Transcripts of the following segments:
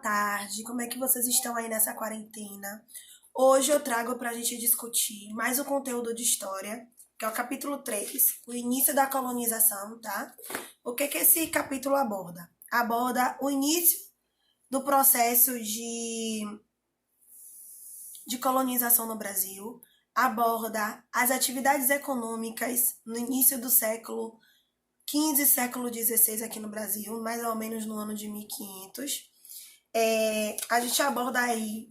tarde. Como é que vocês estão aí nessa quarentena? Hoje eu trago para a gente discutir mais o conteúdo de história, que é o capítulo 3, o início da colonização, tá? O que que esse capítulo aborda? Aborda o início do processo de colonização no Brasil, aborda as atividades econômicas no início do século XV, século XVI aqui no Brasil, mais ou menos no ano de 1500. A gente aborda aí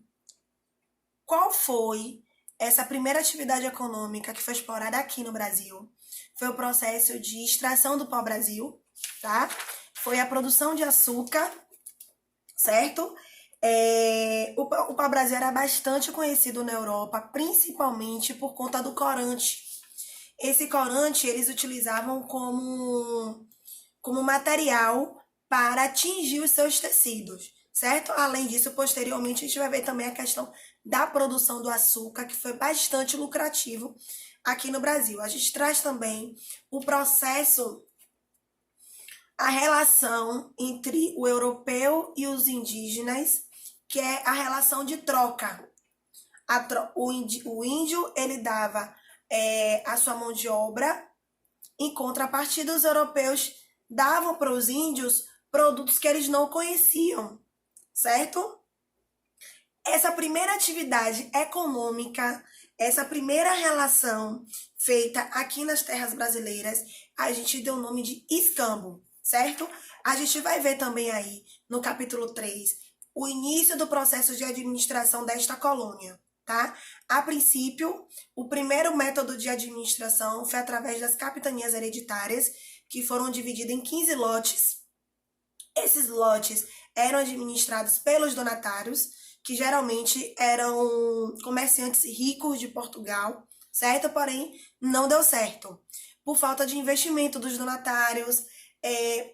qual foi essa primeira atividade econômica que foi explorada aqui no Brasil. Foi o processo de extração do pau-brasil, tá? Foi a produção de açúcar, certo? O pau-brasil era bastante conhecido na Europa, principalmente por conta do corante. Esse corante eles utilizavam como material para atingir os seus tecidos, certo? Além disso, posteriormente, a gente vai ver também a questão da produção do açúcar, que foi bastante lucrativo aqui no Brasil. A gente traz também o processo, a relação entre o europeu e os indígenas, que é a relação de troca. O índio, ele dava a sua mão de obra, em contrapartida, os europeus davam para os índios produtos que eles não conheciam, certo? Essa primeira atividade econômica, essa primeira relação feita aqui nas terras brasileiras, a gente deu o nome de escambo, certo? A gente vai ver também aí, no capítulo 3, o início do processo de administração desta colônia, tá? A princípio, o primeiro método de administração foi através das capitanias hereditárias, que foram divididas em 15 lotes. Esses lotes eram administrados pelos donatários, que geralmente eram comerciantes ricos de Portugal, certo? Porém, não deu certo. Por falta de investimento dos donatários,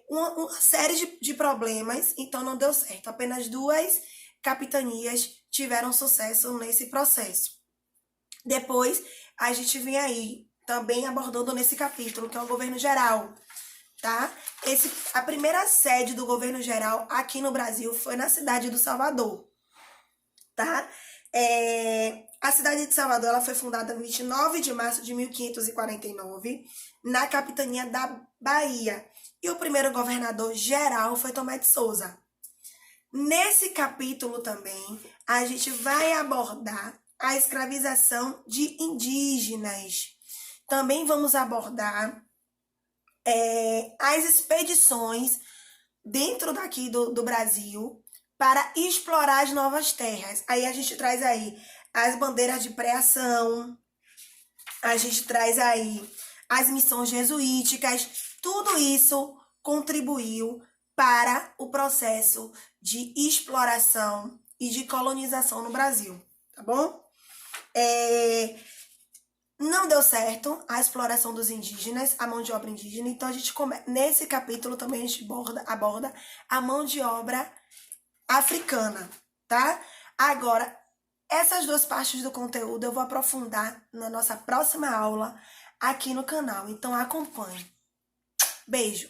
uma série de problemas, então não deu certo. Apenas 2 capitanias tiveram sucesso nesse processo. Depois, a gente vem aí também abordando nesse capítulo, que é o governo geral, tá? A primeira sede do governo geral aqui no Brasil foi na cidade do Salvador, tá? A cidade de Salvador ela foi fundada no 29 de março de 1549, na capitania da Bahia. E o primeiro governador geral foi Tomé de Souza. Nesse capítulo também, a gente vai abordar a escravização de indígenas. Também vamos abordar as expedições dentro daqui do Brasil para explorar as novas terras. Aí a gente traz aí as bandeiras de pré-ação, a gente traz aí as missões jesuíticas, tudo isso contribuiu para o processo de exploração e de colonização no Brasil, tá bom? Não deu certo a exploração dos indígenas, a mão de obra indígena, então a gente nesse capítulo também a gente aborda a mão de obra africana, tá? Agora, essas 2 partes do conteúdo eu vou aprofundar na nossa próxima aula aqui no canal, então acompanhe. Beijo!